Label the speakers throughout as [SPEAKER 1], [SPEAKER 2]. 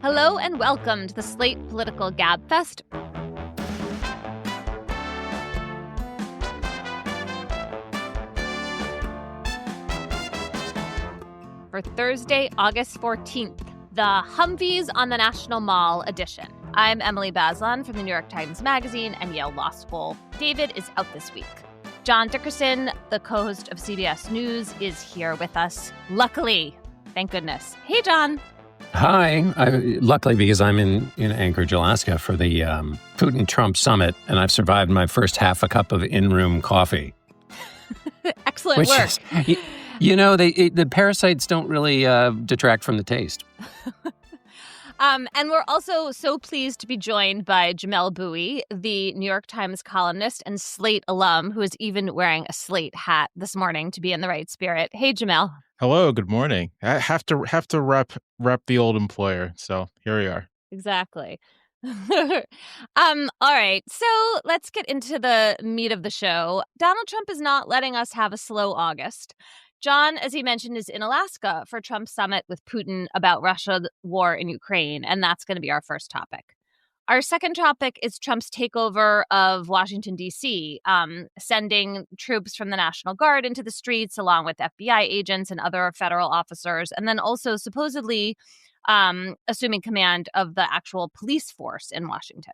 [SPEAKER 1] Hello and welcome to the Slate Political Gabfest. For Thursday, August 14th, the Humvees on the National Mall edition. I'm Emily Bazelon from the New York Times Magazine and Yale Law School. David is out this week. John Dickerson, the co-host of CBS News, is here with us. Luckily, thank goodness. Hey, John.
[SPEAKER 2] Hi. Luckily, because I'm in Anchorage, Alaska for the Putin-Trump summit, and I've survived my first half a cup of in-room coffee.
[SPEAKER 1] Excellent work.
[SPEAKER 2] The parasites don't really detract from the taste.
[SPEAKER 1] And we're also so pleased to be joined by Jamelle Bouie, the New York Times columnist and Slate alum, who is even wearing a Slate hat this morning to be in the right spirit. Hey, Jamelle.
[SPEAKER 3] Hello, good morning. I have to rep the old employer, so here we are.
[SPEAKER 1] Exactly. All right, so let's get into the meat of the show. Donald Trump is not letting us have a slow August. John, as he mentioned, is in Alaska for Trump's summit with Putin about Russia's war in Ukraine, and that's going to be our first topic. Our second topic is Trump's takeover of Washington, D.C., sending troops from the National Guard into the streets along with FBI agents and other federal officers, and then also supposedly assuming command of the actual police force in Washington.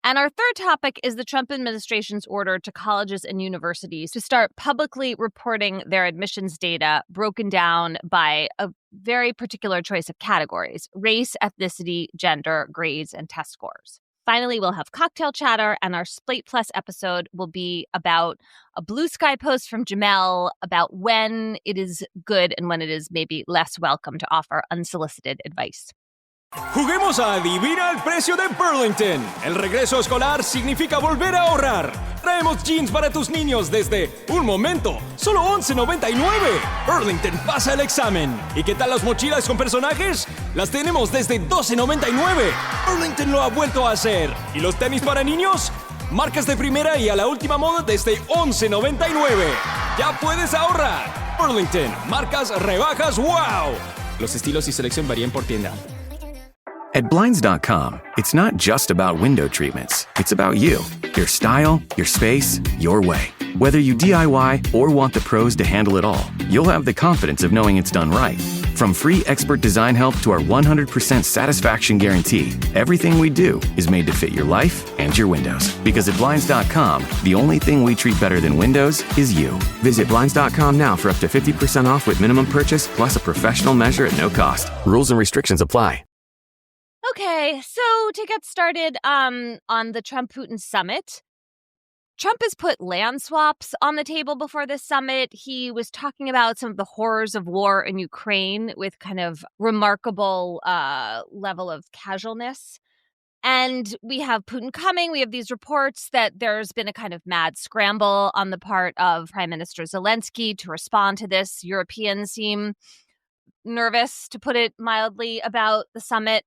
[SPEAKER 1] And our third topic is the Trump administration's order to colleges and universities to start publicly reporting their admissions data broken down by a very particular choice of categories: race, ethnicity, gender, grades, and test scores. Finally, we'll have cocktail chatter, and our Slate Plus episode will be about a Blue Sky post from Jamelle about when it is good and when it is maybe less welcome to offer unsolicited advice.
[SPEAKER 4] Juguemos a Adivina el Precio de Burlington. El regreso escolar significa volver a ahorrar. Traemos jeans para tus niños desde, un momento, solo $11.99. Burlington pasa el examen. ¿Y qué tal las mochilas con personajes? Las tenemos desde $12.99. Burlington lo ha vuelto a hacer. ¿Y los tenis para niños? Marcas de primera y a la última moda desde $11.99. Ya puedes ahorrar. Burlington, marcas, rebajas, wow. Los estilos y selección varían por tienda.
[SPEAKER 5] At Blinds.com, it's not just about window treatments. It's about you, your style, your space, your way. Whether you DIY or want the pros to handle it all, you'll have the confidence of knowing it's done right. From free expert design help to our 100% satisfaction guarantee, everything we do is made to fit your life and your windows. Because at Blinds.com, the only thing we treat better than windows is you. Visit Blinds.com now for up to 50% off with minimum purchase plus a professional measure at no cost. Rules and restrictions apply.
[SPEAKER 1] Okay, so to get started on the Trump-Putin summit, Trump has put land swaps on the table before this summit. He was talking about some of the horrors of war in Ukraine with kind of remarkable level of casualness. And we have Putin coming. We have these reports that there's been a kind of mad scramble on the part of Prime Minister Zelensky to respond to this. Europeans seem nervous, to put it mildly, about the summit.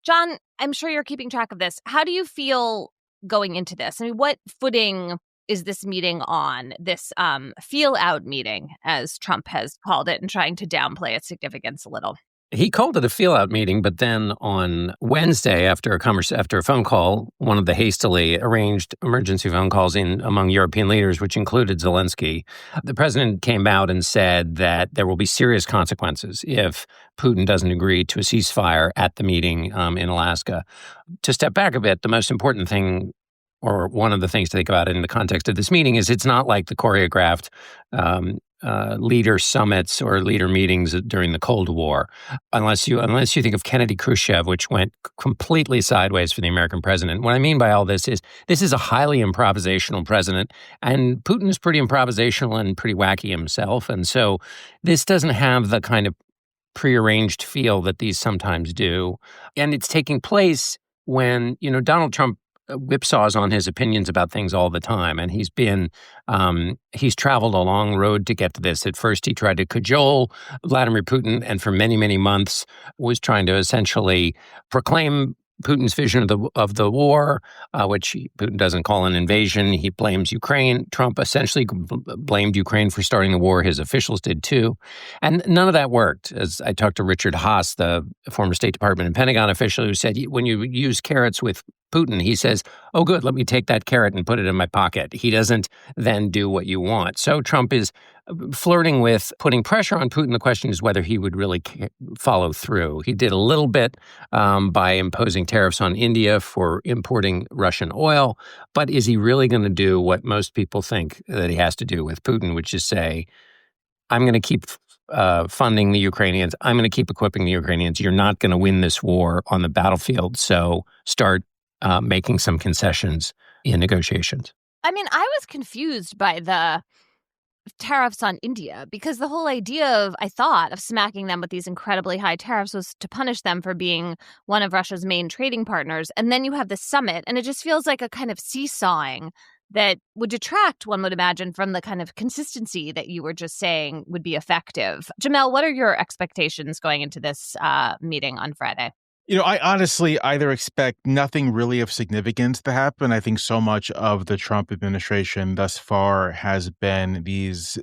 [SPEAKER 1] John, I'm sure you're keeping track of this. How do you feel going into this? I mean, what footing is this meeting on, this feel-out meeting, as Trump has called it, and trying to downplay its significance a little?
[SPEAKER 2] He called it a feel-out meeting, but then on Wednesday, after a phone call, one of the hastily arranged emergency phone calls among European leaders, which included Zelensky, the president came out and said that there will be serious consequences if Putin doesn't agree to a ceasefire at the meeting in Alaska. To step back a bit, the most important thing, or one of the things to think about in the context of this meeting, is it's not like the choreographed leader summits or leader meetings during the Cold War, unless you think of Kennedy Khrushchev, which went completely sideways for the American president. What I mean by all this is a highly improvisational president, and Putin is pretty improvisational and pretty wacky himself, and so this doesn't have the kind of prearranged feel that these sometimes do, and it's taking place when Donald Trump whipsaws on his opinions about things all the time. And he's traveled a long road to get to this. At first, he tried to cajole Vladimir Putin, and for many, many months was trying to essentially proclaim Putin's vision of the war, which Putin doesn't call an invasion. He blames Ukraine. Trump essentially blamed Ukraine for starting the war. His officials did too. And none of that worked. As I talked to Richard Haass, the former State Department and Pentagon official, who said, when you use carrots with Putin, he says, oh, good, let me take that carrot and put it in my pocket. He doesn't then do what you want. So Trump is flirting with putting pressure on Putin. The question is whether he would really follow through. He did a little bit by imposing tariffs on India for importing Russian oil. But is he really going to do what most people think that he has to do with Putin, which is say, I'm going to keep funding the Ukrainians. I'm going to keep equipping the Ukrainians. You're not going to win this war on the battlefield. So start making some concessions in negotiations.
[SPEAKER 1] I mean, I was confused by the tariffs on India because the whole idea I thought, of smacking them with these incredibly high tariffs was to punish them for being one of Russia's main trading partners. And then you have this summit, and it just feels like a kind of seesawing that would detract, one would imagine, from the kind of consistency that you were just saying would be effective. Jamel, what are your expectations going into this meeting on Friday?
[SPEAKER 3] I honestly either expect nothing really of significance to happen. I think so much of the Trump administration thus far has been these,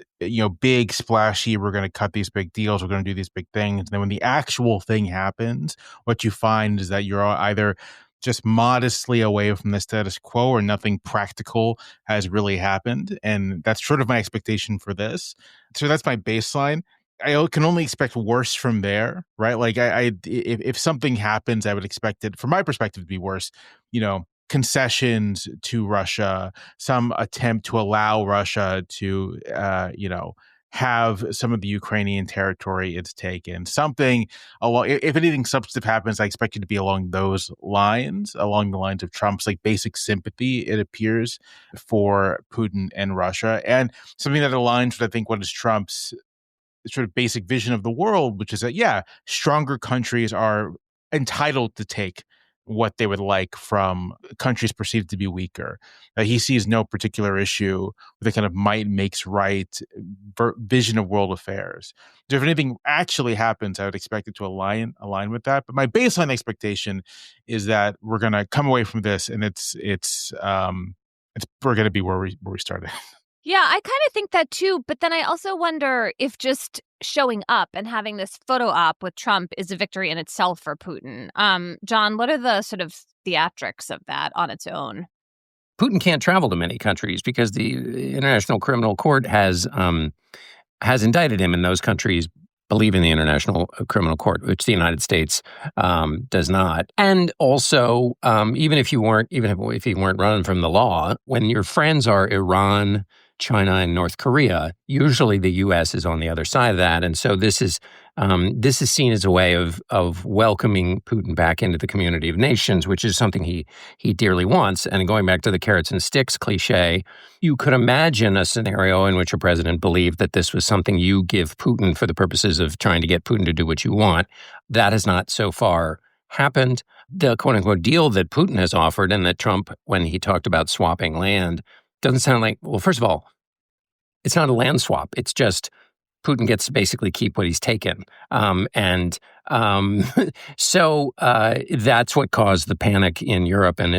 [SPEAKER 3] big splashy, we're going to cut these big deals, we're going to do these big things. And then when the actual thing happens, what you find is that you're either just modestly away from the status quo or nothing practical has really happened. And that's sort of my expectation for this. So that's my baseline. I can only expect worse from there, right? Like if something happens, I would expect it, from my perspective, to be worse. Concessions to Russia, some attempt to allow Russia to, have some of the Ukrainian territory it's taken. Something along, if anything substantive happens, I expect it to be along those lines, along the lines of Trump's basic sympathy, it appears, for Putin and Russia, and something that aligns with, I think, what is Trump's sort of basic vision of the world, which is that, stronger countries are entitled to take what they would like from countries perceived to be weaker. He sees no particular issue with the kind of might makes right vision of world affairs. So if anything actually happens, I would expect it to align with that. But my baseline expectation is that we're going to come away from this, and we're going to be where we started.
[SPEAKER 1] Yeah, I kind of think that too. But then I also wonder if just showing up and having this photo op with Trump is a victory in itself for Putin. John, what are the sort of theatrics of that on its own?
[SPEAKER 2] Putin can't travel to many countries because the International Criminal Court has indicted him, and those countries believe in the International Criminal Court, which the United States does not. And also, even if you weren't running from the law, when your friends are Iran, China, and North Korea, usually the U.S. is on the other side of that. And so this is seen as a way of welcoming Putin back into the community of nations, which is something he dearly wants. And going back to the carrots and sticks cliche, you could imagine a scenario in which a president believed that this was something you give Putin for the purposes of trying to get Putin to do what you want. That has not so far happened. The quote-unquote deal that Putin has offered, and that Trump, when he talked about swapping land, doesn't sound like, well, first of all, it's not a land swap. It's just Putin gets to basically keep what he's taken. So that's what caused the panic in Europe and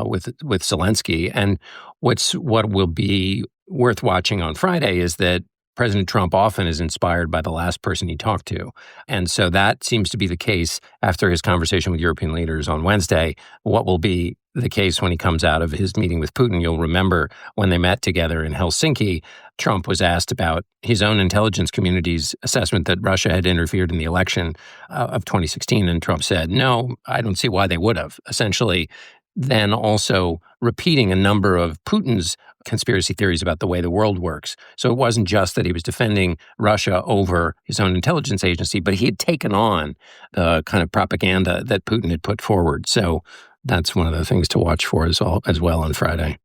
[SPEAKER 2] with Zelensky. And what will be worth watching on Friday is that President Trump often is inspired by the last person he talked to. And so that seems to be the case after his conversation with European leaders on Wednesday. What will be the case when he comes out of his meeting with Putin? You'll remember when they met together in Helsinki, Trump was asked about his own intelligence community's assessment that Russia had interfered in the election of 2016. And Trump said, no, I don't see why they would have. Essentially, then also repeating a number of Putin's conspiracy theories about the way the world works. So it wasn't just that he was defending Russia over his own intelligence agency, but he had taken on the kind of propaganda that Putin had put forward. So that's one of the things to watch for as well on Friday.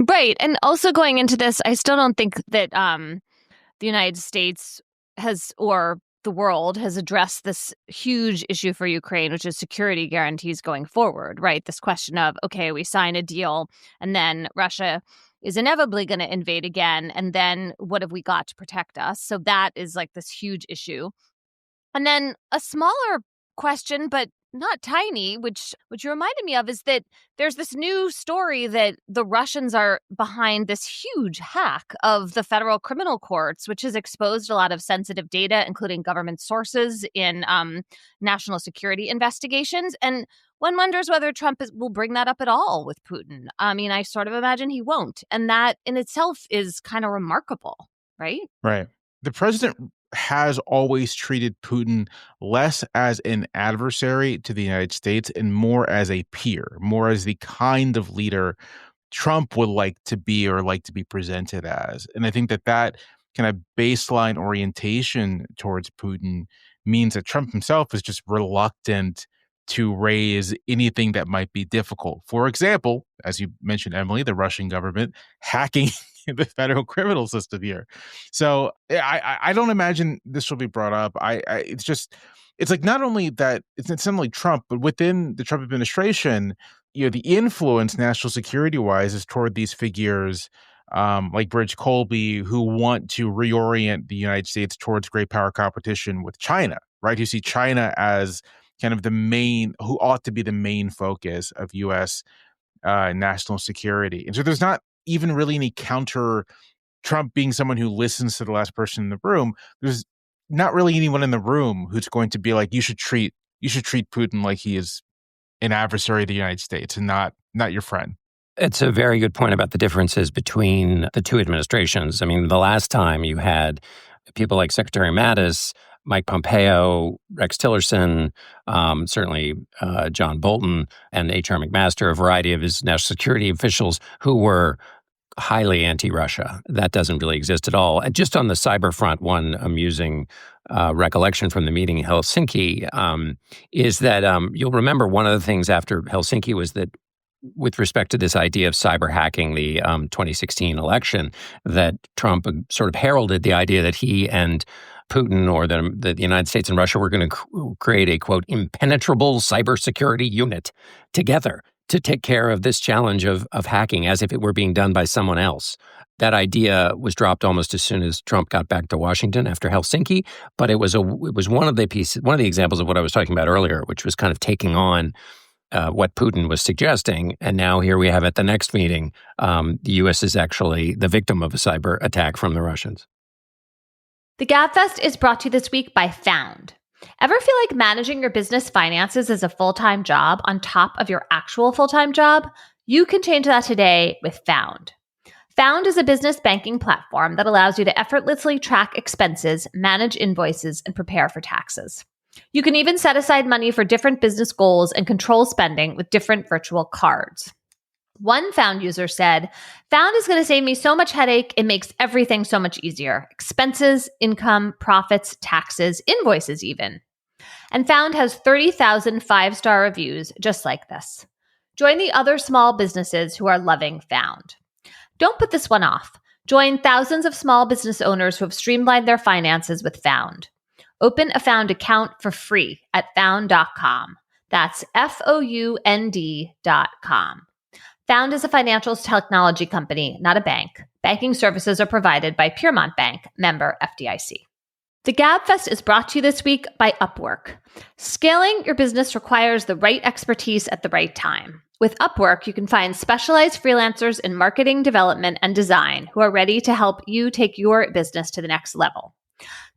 [SPEAKER 1] Right. And also going into this, I still don't think that the United States has, or the world has addressed this huge issue for Ukraine, which is security guarantees going forward, right? This question of, okay, we sign a deal and then Russia is inevitably going to invade again. And then what have we got to protect us? So that is like this huge issue. And then a smaller question, but not tiny, which you reminded me of, is that there's this new story that the Russians are behind this huge hack of the federal criminal courts, which has exposed a lot of sensitive data, including government sources in national security investigations. And one wonders whether Trump will bring that up at all with Putin. I mean, I sort of imagine he won't. And that in itself is kind of remarkable, right?
[SPEAKER 3] Right. The president has always treated Putin less as an adversary to the United States and more as a peer, more as the kind of leader Trump would like to be or like to be presented as. And I think that kind of baseline orientation towards Putin means that Trump himself is just reluctant to raise anything that might be difficult. For example, as you mentioned, Emily, the Russian government hacking the federal criminal system here. So I don't imagine this will be brought up. It's like not only that it's not only Trump, but within the Trump administration, the influence national security wise is toward these figures like Bridge Colby, who want to reorient the United States towards great power competition with China, right? Who see China as kind of who ought to be the main focus of U.S. National security. And so there's not even really any counter Trump being someone who listens to the last person in the room. There's not really anyone in the room who's going to be like, you should treat Putin like he is an adversary of the United States and not your friend.
[SPEAKER 2] It's a very good point about the differences between the two administrations. I mean, the last time you had people like Secretary Mattis, Mike Pompeo, Rex Tillerson, certainly John Bolton, and H.R. McMaster, a variety of his national security officials who were highly anti-Russia. That doesn't really exist at all. And just on the cyber front, one amusing recollection from the meeting in Helsinki is that you'll remember one of the things after Helsinki was that with respect to this idea of cyber hacking the 2016 election, that Trump sort of heralded the idea that he and Putin or the United States and Russia were going to create a, quote, impenetrable cybersecurity unit together to take care of this challenge of hacking as if it were being done by someone else. That idea was dropped almost as soon as Trump got back to Washington after Helsinki, but it was one of the examples of what I was talking about earlier, which was kind of taking on what Putin was suggesting. And now here we have at the next meeting, the U.S. is actually the victim of a cyber attack from the Russians.
[SPEAKER 1] The Gabfest is brought to you this week by Found. Ever feel like managing your business finances is a full-time job on top of your actual full-time job? You can change that today with Found. Found is a business banking platform that allows you to effortlessly track expenses, manage invoices, and prepare for taxes. You can even set aside money for different business goals and control spending with different virtual cards. One Found user said, "Found is going to save me so much headache. It makes everything so much easier. Expenses, income, profits, taxes, invoices even." And Found has 30,000 five-star reviews just like this. Join the other small businesses who are loving Found. Don't put this one off. Join thousands of small business owners who have streamlined their finances with Found. Open a Found account for free at found.com. That's FOUND.com. Found is a financial technology company, not a bank. Banking services are provided by Piermont Bank, member FDIC. The Gabfest is brought to you this week by Upwork. Scaling your business requires the right expertise at the right time. With Upwork, you can find specialized freelancers in marketing, development, and design who are ready to help you take your business to the next level.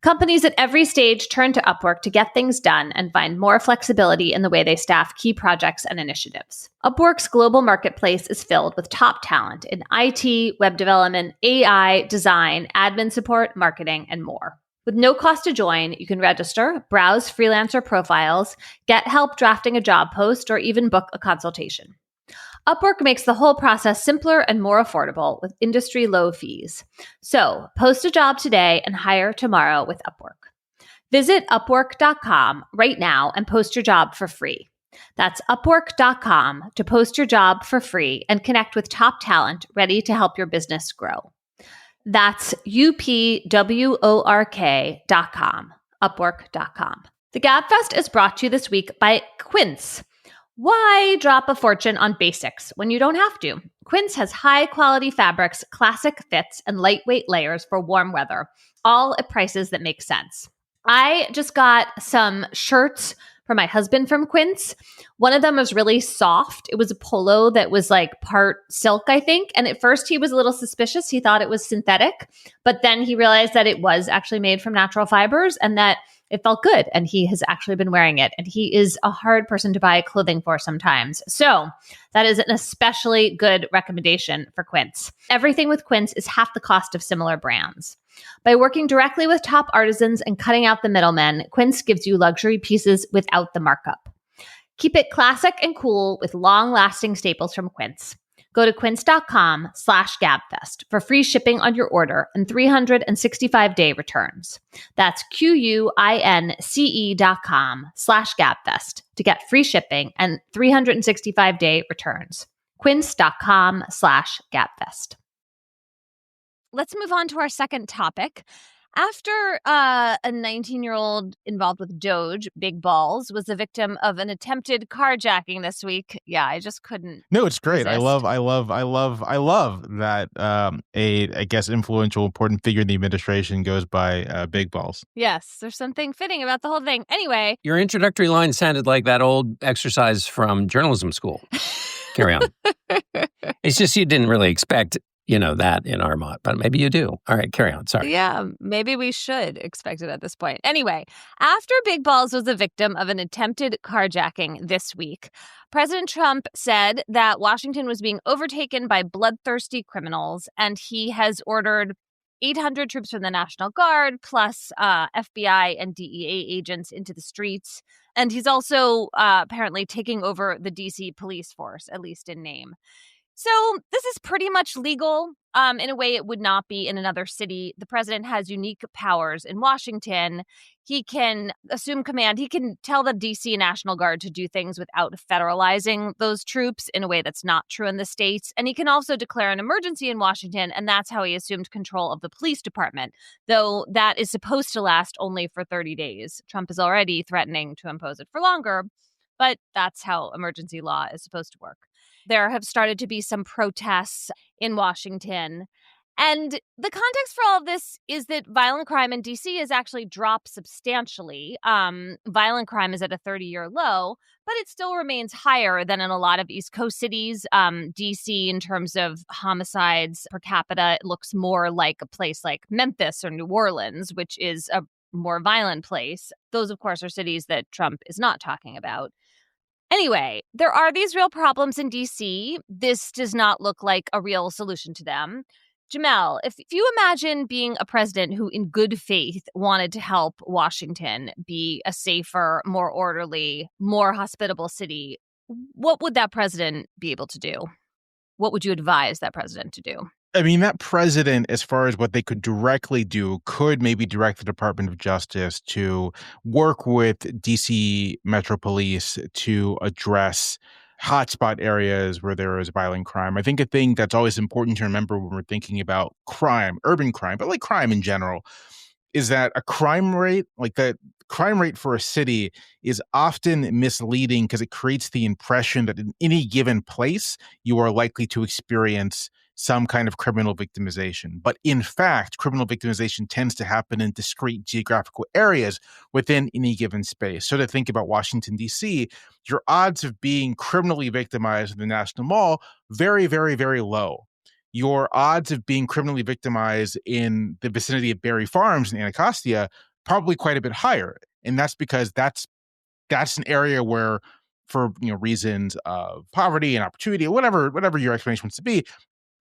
[SPEAKER 1] Companies at every stage turn to Upwork to get things done and find more flexibility in the way they staff key projects and initiatives. Upwork's global marketplace is filled with top talent in IT, web development, AI, design, admin support, marketing, and more. With no cost to join, you can register, browse freelancer profiles, get help drafting a job post, or even book a consultation. Upwork makes the whole process simpler and more affordable with industry-low fees. So, post a job today and hire tomorrow with Upwork. Visit Upwork.com right now and post your job for free. That's Upwork.com to post your job for free and connect with top talent ready to help your business grow. That's UPWORK.com, Upwork.com. The Gabfest is brought to you this week by Quince. Why drop a fortune on basics when you don't have to? Quince has high-quality fabrics, classic fits, and lightweight layers for warm weather, all at prices that make sense. I just got some shirts for my husband from Quince. One of them was really soft. It was a polo that was like part silk, I think. And at first he was a little suspicious. He thought it was synthetic, but then he realized that it was actually made from natural fibers and that it felt good. And he has actually been wearing it. And he is a hard person to buy clothing for sometimes. So that is an especially good recommendation for Quince. Everything with Quince is half the cost of similar brands. By working directly with top artisans and cutting out the middlemen, Quince gives you luxury pieces without the markup. Keep it classic and cool with long-lasting staples from Quince. Go to quince.com/gabfest for free shipping on your order and 365-day returns. That's QUINCE.com/gabfest to get free shipping and 365-day returns. Quince.com/gabfest. Let's move on to our second topic. After a 19-year-old involved with Doge, Big Balls, was the victim of an attempted carjacking this week. Yeah, I just couldn't.
[SPEAKER 3] No, it's great.
[SPEAKER 1] Resist.
[SPEAKER 3] I love that I guess influential, important figure in the administration goes by Big Balls.
[SPEAKER 1] Yes, there's something fitting about the whole thing. Anyway.
[SPEAKER 2] Your introductory line sounded like that old exercise from journalism school. Carry on. It's just you didn't really expect that in Armont, but maybe you do. All right, carry on. Sorry.
[SPEAKER 1] Yeah, maybe we should expect it at this point. Anyway, after Big Balls was a victim of an attempted carjacking this week, President Trump said that Washington was being overtaken by bloodthirsty criminals, and he has ordered 800 troops from the National Guard, plus FBI and DEA agents into the streets. And he's also apparently taking over the D.C. police force, at least in name. So this is pretty much legal in a way it would not be in another city. The president has unique powers in Washington. He can assume command. He can tell the D.C. National Guard to do things without federalizing those troops in a way that's not true in the states. And he can also declare an emergency in Washington, and that's how he assumed control of the police department, though that is supposed to last only for 30 days. Trump is already threatening to impose it for longer, but that's how emergency law is supposed to work. There have started to be some protests in Washington. And the context for all of this is that violent crime in D.C. has actually dropped substantially. Violent crime is at a 30-year low, but it still remains higher than in a lot of East Coast cities. D.C., in terms of homicides per capita, it looks more like a place like Memphis or New Orleans, which is a more violent place. Those, of course, are cities that Trump is not talking about. Anyway, there are these real problems in D.C. This does not look like a real solution to them. Jamel, if you imagine being a president who in good faith wanted to help Washington be a safer, more orderly, more hospitable city, what would that president be able to do? What would you advise that president to do?
[SPEAKER 3] I mean, that president, as far as what they could directly do, could maybe direct the Department of Justice to work with DC Metro Police to address hotspot areas where there is violent crime. I think a thing that's always important to remember when we're thinking about crime, urban crime, but like crime in general, is that a crime rate, like the crime rate for a city, is often misleading because it creates the impression that in any given place, you are likely to experience some kind of criminal victimization. But in fact, criminal victimization tends to happen in discrete geographical areas within any given space. So to think about Washington, D.C., your odds of being criminally victimized in the National Mall, very, very, very low. Your odds of being criminally victimized in the vicinity of Berry Farms in Anacostia, probably quite a bit higher. And that's because that's an area where, for reasons of poverty and opportunity, whatever your explanation wants to be,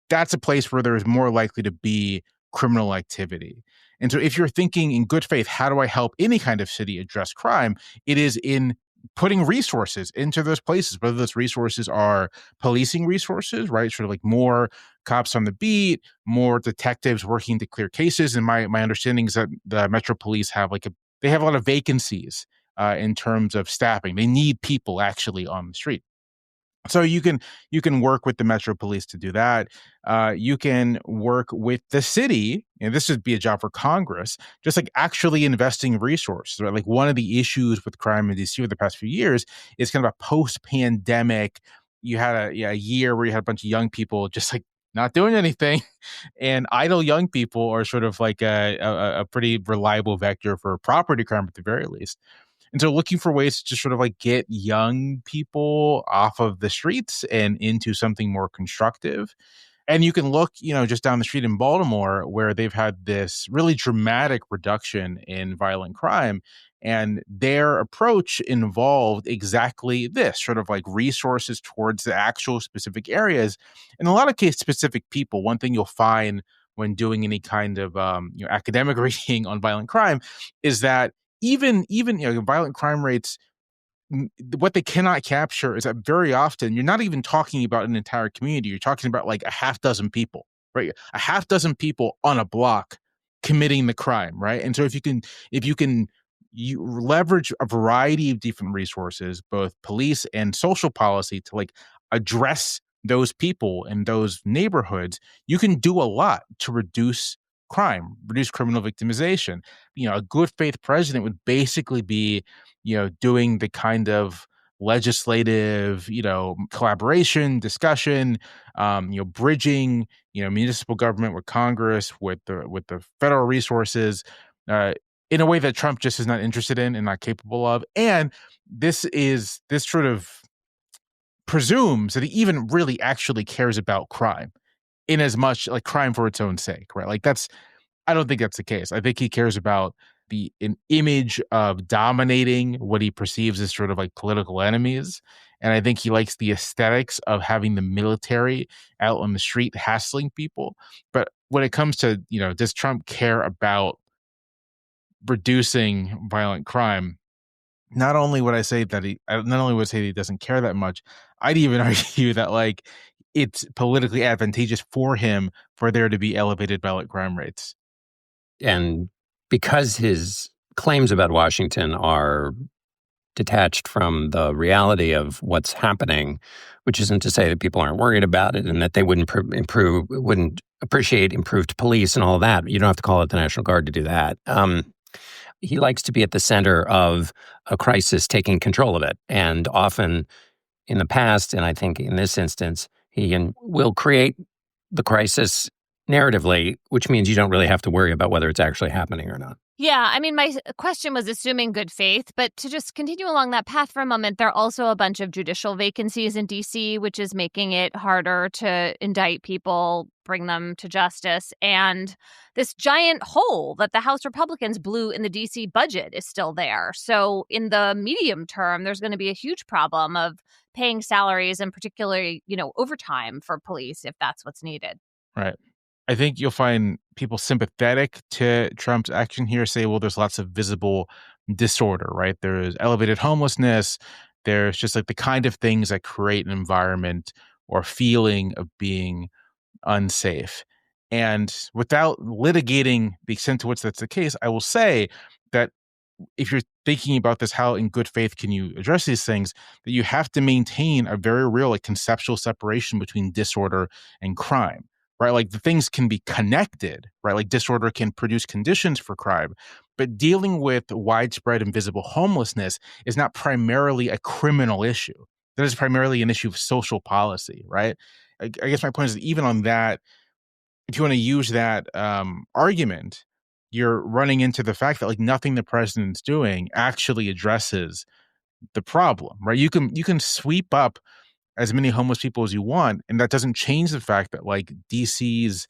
[SPEAKER 3] that's a place where there is more likely to be criminal activity. And so if you're thinking in good faith, how do I help any kind of city address crime? It is in putting resources into those places, whether those resources are policing resources, right? Sort of like more cops on the beat, more detectives working to clear cases. And my understanding is that the Metro Police have they have a lot of vacancies in terms of staffing. They need people actually on the street. So you can work with the Metro Police to do that. You can work with the city, and this would be a job for Congress, just like actually investing resources. Right? Like one of the issues with crime in DC over the past few years is kind of a post-pandemic. You had a year where you had a bunch of young people just like not doing anything. And idle young people are sort of like a pretty reliable vector for property crime at the very least. And so looking for ways to just sort of like get young people off of the streets and into something more constructive. And you can look, just down the street in Baltimore where they've had this really dramatic reduction in violent crime. And their approach involved exactly this sort of like resources towards the actual specific areas. In a lot of cases, specific people. One thing you'll find when doing any kind of academic reading on violent crime is that even violent crime rates, what they cannot capture is that very often you're not even talking about an entire community. You're talking about like a half dozen people, right? A half dozen people on a block committing the crime, right? And so if you can you leverage a variety of different resources, both police and social policy, to like address those people in those neighborhoods, you can do a lot to reduce crime, reduce criminal victimization. A good faith president would basically be doing the kind of legislative, collaboration, discussion, bridging, municipal government with Congress, with the federal resources, in a way that Trump just is not interested in and not capable of. And this sort of presumes that he even really actually cares about crime, in as much like crime for its own sake, right? Like I don't think that's the case. I think he cares about an image of dominating what he perceives as sort of like political enemies. And I think he likes the aesthetics of having the military out on the street hassling people. But when it comes to, does Trump care about reducing violent crime? Not only would I say that he doesn't care that much, I'd even argue that like it's politically advantageous for him for there to be elevated violent crime rates.
[SPEAKER 2] And because his claims about Washington are detached from the reality of what's happening, which isn't to say that people aren't worried about it and that they wouldn't appreciate improved police and all that. You don't have to call it the National Guard to do that. He likes to be at the center of a crisis, taking control of it. And often in the past, and I think in this instance, he will create the crisis narratively, which means you don't really have to worry about whether it's actually happening or not.
[SPEAKER 1] Yeah, I mean, my question was assuming good faith, but to just continue along that path for a moment, there are also a bunch of judicial vacancies in D.C., which is making it harder to indict people, bring them to justice. And this giant hole that the House Republicans blew in the D.C. budget is still there. So in the medium term, there's going to be a huge problem of paying salaries and particularly, overtime for police if that's what's needed.
[SPEAKER 3] Right. I think you'll find people sympathetic to Trump's action here say, well, there's lots of visible disorder, right? There's elevated homelessness. There's just like the kind of things that create an environment or feeling of being unsafe. And without litigating the extent to which that's the case, I will say that if you're thinking about this, how in good faith can you address these things, that you have to maintain a very real like conceptual separation between disorder and crime. Right, like the things can be connected, right? Like disorder can produce conditions for crime, but dealing with widespread and visible homelessness is not primarily a criminal issue. That is primarily an issue of social policy, right? I guess my point is that even on that, if you want to use that argument, you're running into the fact that like nothing the president's doing actually addresses the problem, right? You can sweep up as many homeless people as you want, and that doesn't change the fact that like DC's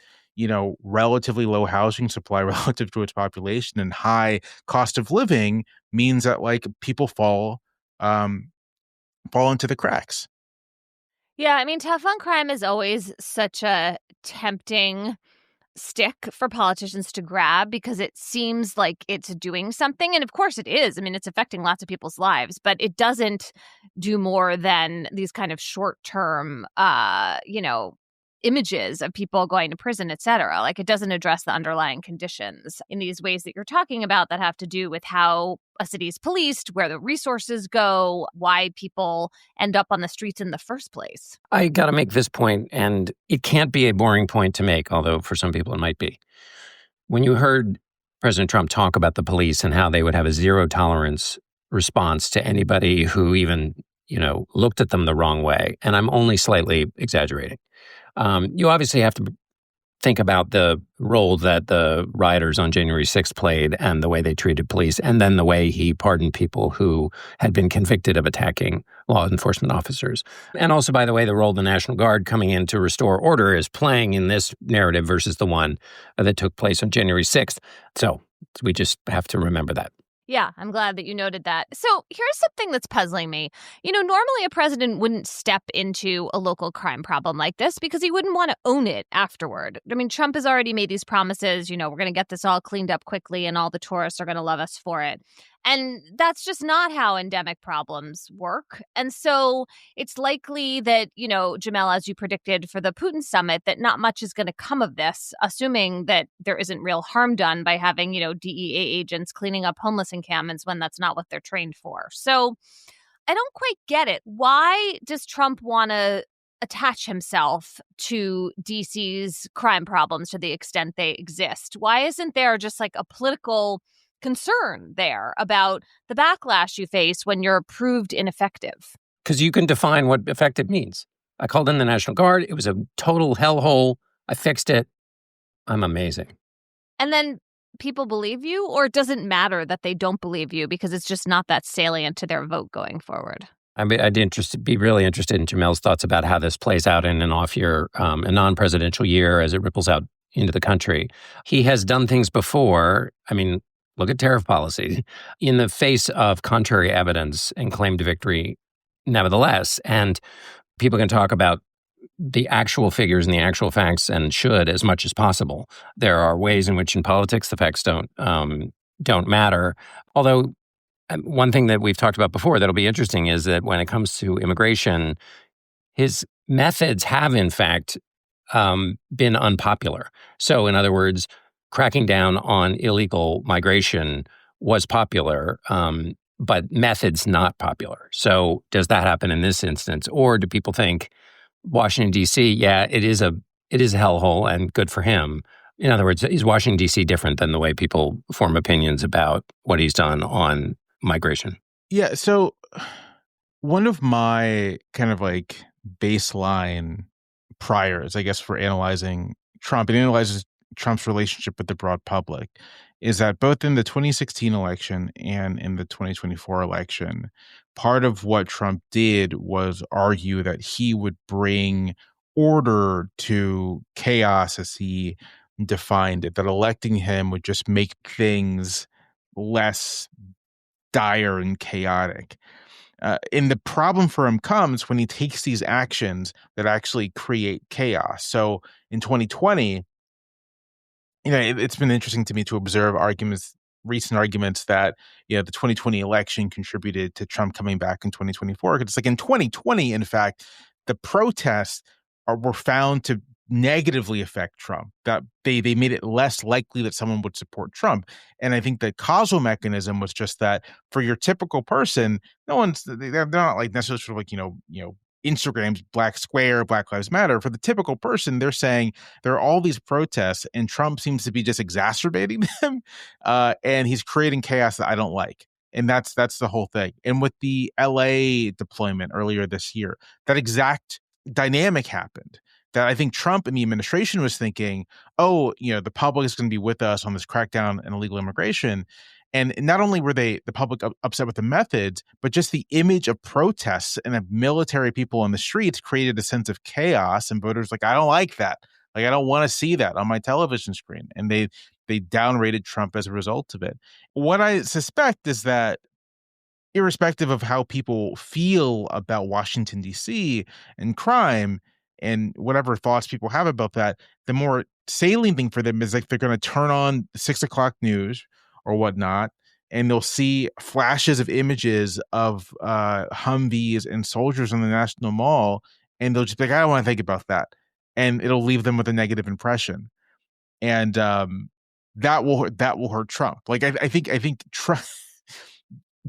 [SPEAKER 3] relatively low housing supply relative to its population and high cost of living means that like people fall into the cracks.
[SPEAKER 1] Yeah, I mean, tough on crime is always such a tempting stick for politicians to grab because it seems like it's doing something. And of course it is. I mean, it's affecting lots of people's lives, but it doesn't do more than these kind of short-term, images of people going to prison, et cetera. Like it doesn't address the underlying conditions in these ways that you're talking about that have to do with how a city is policed, where the resources go, why people end up on the streets in the first place.
[SPEAKER 2] I got to make this point, and it can't be a boring point to make, although for some people it might be. When you heard President Trump talk about the police and how they would have a zero tolerance response to anybody who even, looked at them the wrong way, and I'm only slightly exaggerating. You obviously have to think about the role that the rioters on January 6th played and the way they treated police, and then the way he pardoned people who had been convicted of attacking law enforcement officers. And also, by the way, the role the National Guard coming in to restore order is playing in this narrative versus the one that took place on January 6th. So we just have to remember that.
[SPEAKER 1] Yeah, I'm glad that you noted that. So here's something that's puzzling me. Normally a president wouldn't step into a local crime problem like this because he wouldn't want to own it afterward. I mean, Trump has already made these promises, we're going to get this all cleaned up quickly and all the tourists are going to love us for it. And that's just not how endemic problems work. And so it's likely that, Jamel, as you predicted for the Putin summit, that not much is going to come of this, assuming that there isn't real harm done by having, DEA agents cleaning up homeless encampments when that's not what they're trained for. So I don't quite get it. Why does Trump want to attach himself to DC's crime problems to the extent they exist? Why isn't there just like a political concern there about the backlash you face when you're proved ineffective?
[SPEAKER 2] Because you can define what effective means. I called in the National Guard. It was a total hellhole. I fixed it. I'm amazing.
[SPEAKER 1] And then people believe you, or it doesn't matter that they don't believe you because it's just not that salient to their vote going forward?
[SPEAKER 2] I'd be really interested in Jamel's thoughts about how this plays out in an off year, a non-presidential year as it ripples out into the country. He has done things before. I mean, look at tariff policy in the face of contrary evidence and claimed victory nevertheless. And people can talk about the actual figures and the actual facts and should as much as possible. There are ways in which in politics the facts don't matter. Although one thing that we've talked about before that'll be interesting is that when it comes to immigration, his methods have in fact been unpopular. So in other words, cracking down on illegal migration was popular, but methods not popular. So does that happen in this instance? Or do people think Washington, D.C., yeah, it is a hellhole and good for him? In other words, is Washington, D.C. different than the way people form opinions about what he's done on migration?
[SPEAKER 3] Yeah, so one of my kind of like baseline priors, I guess, for analyzing Trump and analyzes Trump's relationship with the broad public is that both in the 2016 election and in the 2024 election, part of what Trump did was argue that he would bring order to chaos as he defined it, that electing him would just make things less dire and chaotic. And the problem for him comes when he takes these actions that actually create chaos. So in 2020, it's been interesting to me to observe recent arguments that, the 2020 election contributed to Trump coming back in 2024. Because it's like in 2020, in fact, the protests were found to negatively affect Trump, that they made it less likely that someone would support Trump. And I think the causal mechanism was just that for your typical person, they're not like necessarily sort of like, Instagram's Black Square, Black Lives Matter. For the typical person, they're saying there are all these protests and Trump seems to be just exacerbating them. And he's creating chaos that I don't like. And that's the whole thing. And with the LA deployment earlier this year, that exact dynamic happened. That I think Trump and the administration was thinking, the public is going to be with us on this crackdown on illegal immigration. And not only were the public upset with the methods, but just the image of protests and of military people on the streets created a sense of chaos. And voters like, I don't like that. Like, I don't want to see that on my television screen. And they downrated Trump as a result of it. What I suspect is that irrespective of how people feel about Washington, D.C. and crime and whatever thoughts people have about that, the more salient thing for them is like they're going to turn on the 6 o'clock news or whatnot, and they'll see flashes of images of Humvees and soldiers in the National Mall, and they'll just be like, I don't want to think about that. And it'll leave them with a negative impression. And that will hurt Trump. Like, I think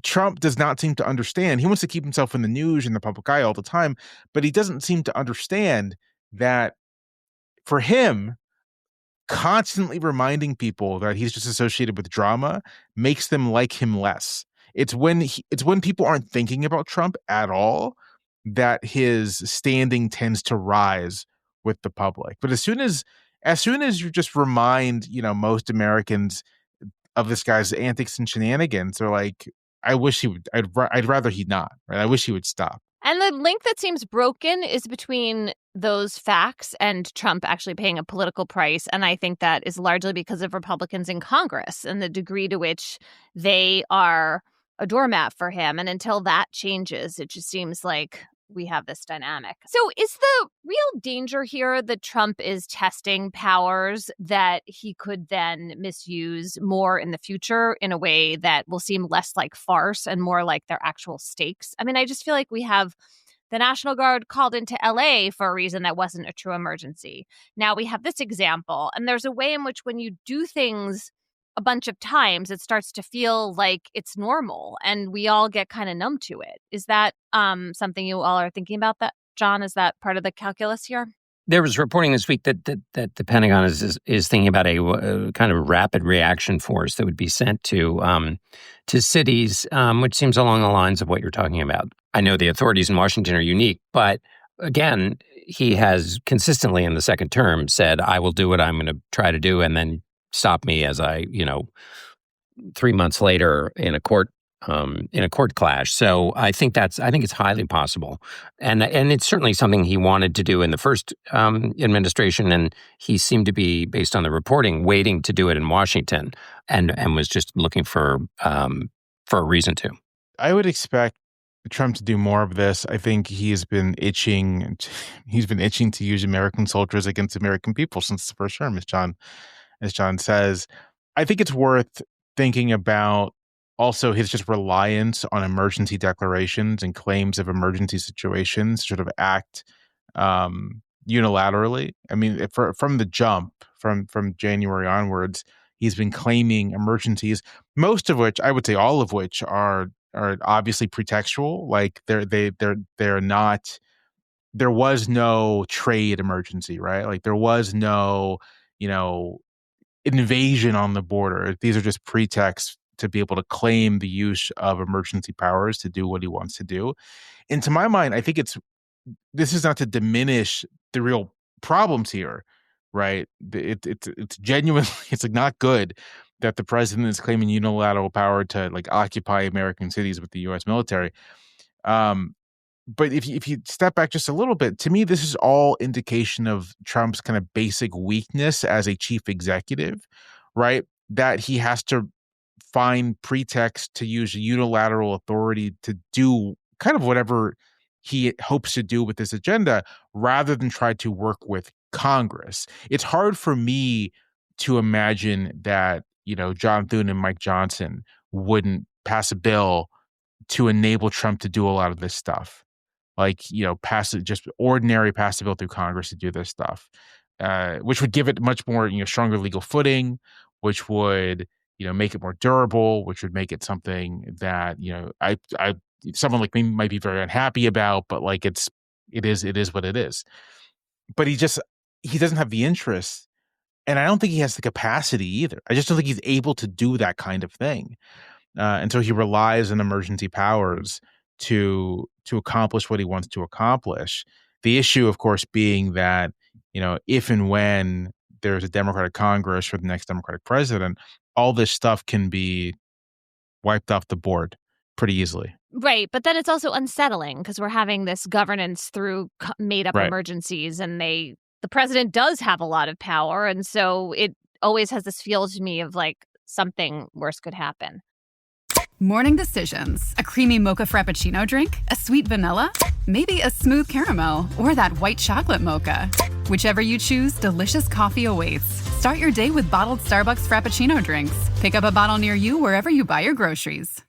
[SPEAKER 3] Trump does not seem to understand. He wants to keep himself in the news and the public eye all the time, but he doesn't seem to understand that for him, constantly reminding people that he's just associated with drama makes them like him less. It's when people aren't thinking about Trump at all that his standing tends to rise with the public. But as soon as you just remind, most Americans of this guy's antics and shenanigans, they're like, I wish he would. I'd rather he not. Right? I wish he would stop.
[SPEAKER 1] And the link that seems broken is between those facts and Trump actually paying a political price. And I think that is largely because of Republicans in Congress and the degree to which they are a doormat for him. And until that changes, it just seems like we have this dynamic. So is the real danger here that Trump is testing powers that he could then misuse more in the future in a way that will seem less like farce and more like their actual stakes? I mean, I just feel like we have the National Guard called into LA for a reason that wasn't a true emergency. Now we have this example, and there's a way in which when you do things a bunch of times, it starts to feel like it's normal and we all get kind of numb to it. Is that something you all are thinking about, that, John? Is that part of the calculus here?
[SPEAKER 2] There was reporting this week that the Pentagon is thinking about a kind of rapid reaction force that would be sent to cities, which seems along the lines of what you're talking about. I know the authorities in Washington are unique, but again, he has consistently in the second term said, I will do what I'm going to try to do, and then stop me as I, 3 months later in a court clash. So I think it's highly possible, and it's certainly something he wanted to do in the first administration, and he seemed to be, based on the reporting, waiting to do it in Washington, and was just looking for a reason to.
[SPEAKER 3] I would expect Trump to do more of this. I think he's been itching to use American soldiers against American people since the first term, as John says. I think it's worth thinking about also his just reliance on emergency declarations and claims of emergency situations, sort of act unilaterally. I mean, from the jump, from January onwards, he's been claiming emergencies, most of which, I would say all of which, are obviously pretextual. Like they're not. There was no trade emergency, right? Like there was no, invasion on the border. These are just pretexts to be able to claim the use of emergency powers to do what he wants to do. And to my mind, I think this is not to diminish the real problems here, right? It's genuinely, it's like not good that the president is claiming unilateral power to like occupy American cities with the U.S. military. But if you step back just a little bit, to me, this is all indication of Trump's kind of basic weakness as a chief executive, right? That he has to find pretext to use unilateral authority to do kind of whatever he hopes to do with this agenda, rather than try to work with Congress. It's hard for me to imagine that, John Thune and Mike Johnson wouldn't pass a bill to enable Trump to do a lot of this stuff. Like, pass it, just ordinary pass a bill through Congress to do this stuff, which would give it much more, stronger legal footing, which would, make it more durable, which would make it something that, someone like me might be very unhappy about, but like it is what it is. But he doesn't have the interest, and I don't think he has the capacity either. I just don't think he's able to do that kind of thing. And so he relies on emergency powers to accomplish what he wants to accomplish. The issue, of course, being that, if and when there's a Democratic Congress or the next Democratic president, all this stuff can be wiped off the board pretty easily.
[SPEAKER 1] Right. But then it's also unsettling because we're having this governance through made up emergencies, and the president does have a lot of power. And so it always has this feel to me of like something worse could happen.
[SPEAKER 6] Morning decisions. A creamy mocha frappuccino drink? A sweet vanilla? Maybe a smooth caramel or that white chocolate mocha. Whichever you choose, delicious coffee awaits. Start your day with bottled Starbucks Frappuccino drinks. Pick up a bottle near you wherever you buy your groceries.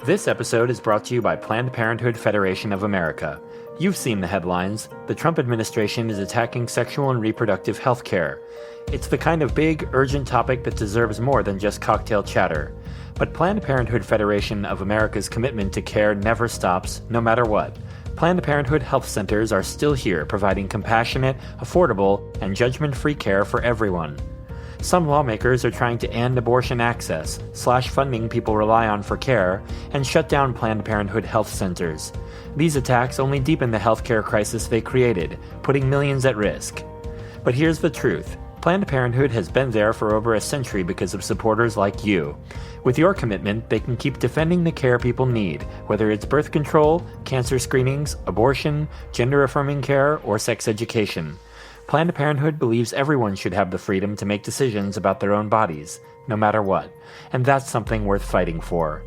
[SPEAKER 7] This episode is brought to you by Planned Parenthood Federation of America. You've seen the headlines. The Trump administration is attacking sexual and reproductive health care. It's the kind of big, urgent topic that deserves more than just cocktail chatter. But Planned Parenthood Federation of America's commitment to care never stops, no matter what. Planned Parenthood health centers are still here, providing compassionate, affordable, and judgment-free care for everyone. Some lawmakers are trying to end abortion access, slash funding people rely on for care, and shut down Planned Parenthood health centers. These attacks only deepen the healthcare crisis they created, putting millions at risk. But here's the truth. Planned Parenthood has been there for over a century because of supporters like you. With your commitment, they can keep defending the care people need, whether it's birth control, cancer screenings, abortion, gender-affirming care, or sex education. Planned Parenthood believes everyone should have the freedom to make decisions about their own bodies, no matter what, and that's something worth fighting for.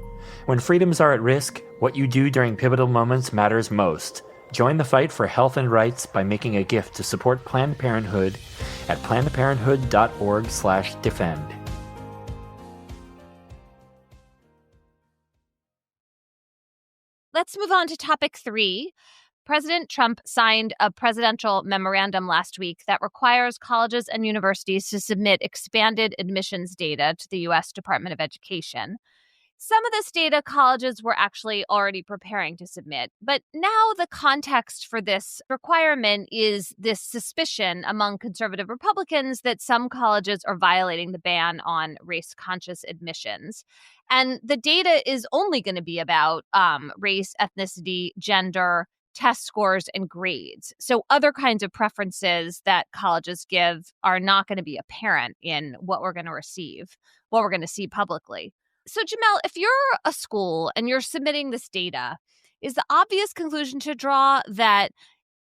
[SPEAKER 7] When freedoms are at risk, what you do during pivotal moments matters most. Join the fight for health and rights by making a gift to support Planned Parenthood at plannedparenthood.org/defend.
[SPEAKER 1] Let's move on to topic 3. President Trump signed a presidential memorandum last week that requires colleges and universities to submit expanded admissions data to the U.S. Department of Education. Some of this data colleges were actually already preparing to submit, but now the context for this requirement is this suspicion among conservative Republicans that some colleges are violating the ban on race-conscious admissions. And the data is only going to be about race, ethnicity, gender, test scores, and grades. So other kinds of preferences that colleges give are not going to be apparent in what we're going to receive, what we're going to see publicly. So, Jamel, if you're a school and you're submitting this data, is the obvious conclusion to draw that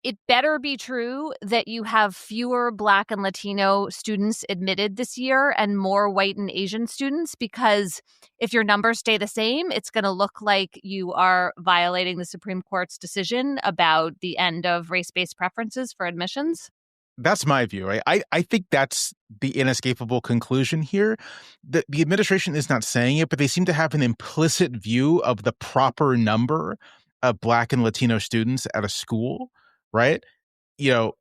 [SPEAKER 1] it better be true that you have fewer Black and Latino students admitted this year and more white and Asian students? Because if your numbers stay the same, it's going to look like you are violating the Supreme Court's decision about the end of race-based preferences for admissions?
[SPEAKER 3] That's my view, right? I think that's the inescapable conclusion here. The administration is not saying it, but they seem to have an implicit view of the proper number of Black and Latino students at a school, right? You know,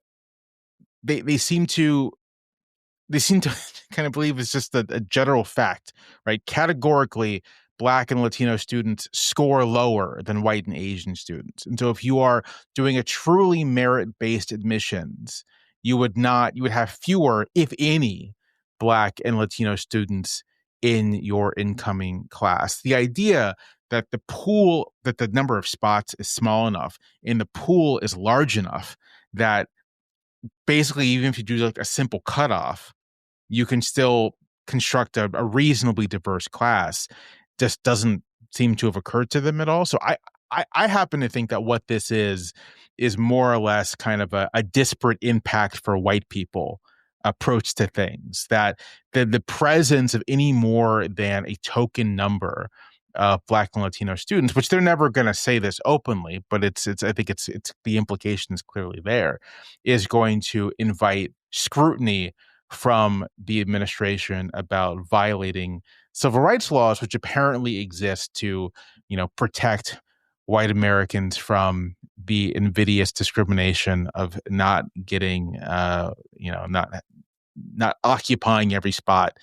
[SPEAKER 3] they seem to kind of believe it's just a general fact, right? Categorically, Black and Latino students score lower than white and Asian students. And so if you are doing a truly merit-based admissions, you would have fewer, if any, Black and Latino students in your incoming class. The idea that the number of spots is small enough and the pool is large enough that basically even if you do like a simple cutoff, you can still construct a reasonably diverse class just doesn't seem to have occurred to them at all. So I happen to think that what this is more or less kind of a disparate impact for white people approach to things, that the presence of any more than a token number of Black and Latino students, which they're never going to say this openly, but I think it's the implication is clearly there, is going to invite scrutiny from the administration about violating civil rights laws, which apparently exist to, protect white Americans from the invidious discrimination of not getting, not occupying every spot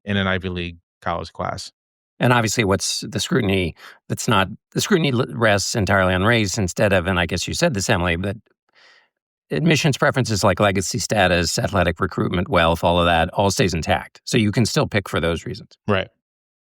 [SPEAKER 3] in an Ivy League college class.
[SPEAKER 2] And obviously, what's the scrutiny? The scrutiny rests entirely on race instead of, and I guess you said this, Emily, that admissions preferences like legacy status, athletic recruitment, wealth, all of that all stays intact. So you can still pick for those reasons.
[SPEAKER 3] Right.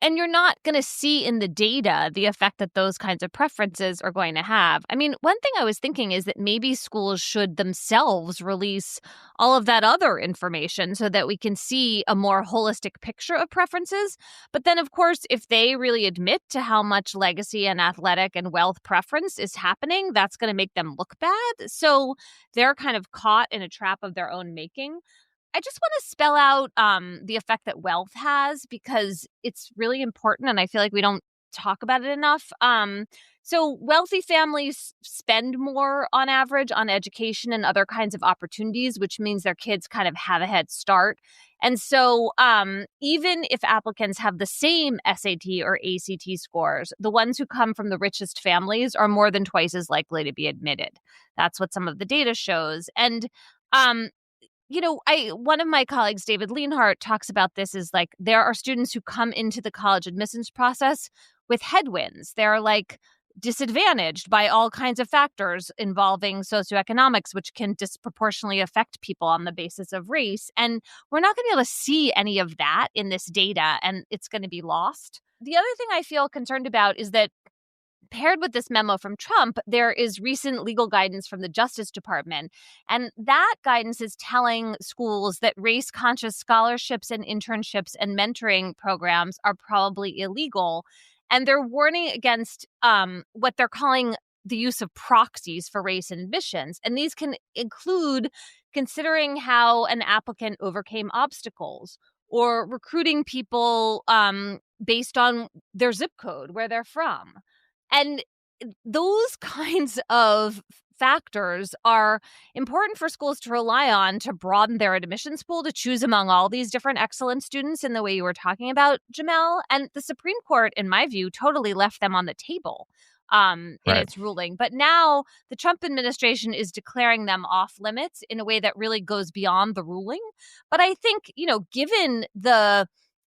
[SPEAKER 1] And you're not going to see in the data the effect that those kinds of preferences are going to have. I mean, one thing I was thinking is that maybe schools should themselves release all of that other information so that we can see a more holistic picture of preferences. But then, of course, if they really admit to how much legacy and athletic and wealth preference is happening, that's going to make them look bad. So they're kind of caught in a trap of their own making. I just want to spell out the effect that wealth has because it's really important and I feel like we don't talk about it enough. So wealthy families spend more on average on education and other kinds of opportunities, which means their kids kind of have a head start. And so even if applicants have the same SAT or ACT scores, the ones who come from the richest families are more than twice as likely to be admitted. That's what some of the data shows. And one of my colleagues, David Leonhardt, talks about this as like there are students who come into the college admissions process with headwinds. They're like disadvantaged by all kinds of factors involving socioeconomics, which can disproportionately affect people on the basis of race. And we're not going to be able to see any of that in this data, and it's going to be lost. The other thing I feel concerned about is that paired with this memo from Trump, there is recent legal guidance from the Justice Department. And that guidance is telling schools that race-conscious scholarships and internships and mentoring programs are probably illegal. And they're warning against what they're calling the use of proxies for race and admissions. And these can include considering how an applicant overcame obstacles or recruiting people based on their zip code, where they're from. And those kinds of factors are important for schools to rely on to broaden their admissions pool, to choose among all these different excellent students in the way you were talking about, Jamel. And the Supreme Court, in my view, totally left them on the table in its ruling. But now the Trump administration is declaring them off limits in a way that really goes beyond the ruling. But I think, given the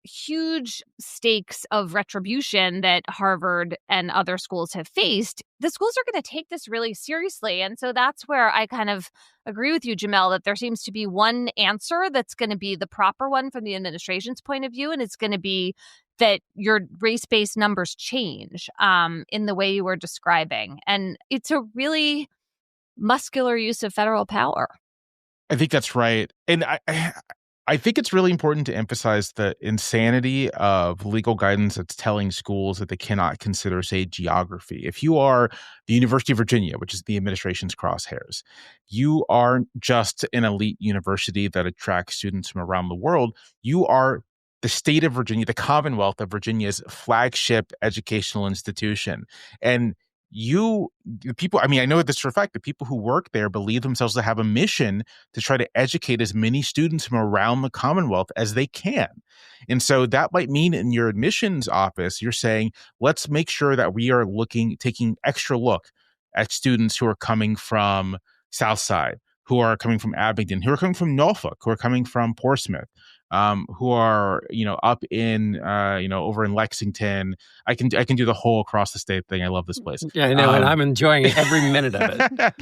[SPEAKER 1] huge stakes of retribution that Harvard and other schools have faced, the schools are going to take this really seriously. And so that's where I kind of agree with you, Jamel, that there seems to be one answer that's going to be the proper one from the administration's point of view. And it's going to be that your race-based numbers change in the way you were describing. And it's a really muscular use of federal power.
[SPEAKER 3] I think that's right. And I think it's really important to emphasize the insanity of legal guidance that's telling schools that they cannot consider, say, geography. If you are the University of Virginia, which is the administration's crosshairs, you aren't just an elite university that attracts students from around the world. You are the state of Virginia, the Commonwealth of Virginia's flagship educational institution. And people, I know this for a fact, the people who work there believe themselves to have a mission to try to educate as many students from around the Commonwealth as they can. And so that might mean in your admissions office, you're saying, let's make sure that we are taking extra look at students who are coming from Southside, who are coming from Abingdon, who are coming from Norfolk, who are coming from Portsmouth, who are, up in, over in Lexington. I can do the whole across the state thing. I love this place.
[SPEAKER 2] Yeah, I know, and I'm enjoying every minute of it.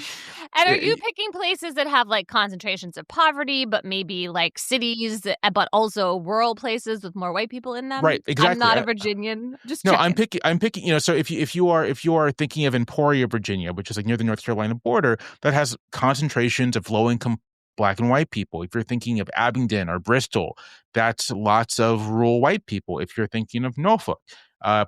[SPEAKER 1] And are you picking places that have like concentrations of poverty, but maybe like cities, but also rural places with more white people in them?
[SPEAKER 3] Right, exactly.
[SPEAKER 1] I'm not a Virginian. Just
[SPEAKER 3] no,
[SPEAKER 1] checking.
[SPEAKER 3] I'm picking. So if you are thinking of Emporia, Virginia, which is like near the North Carolina border, that has concentrations of low income Black and white people. If you're thinking of Abingdon or Bristol, that's lots of rural white people. If you're thinking of Norfolk,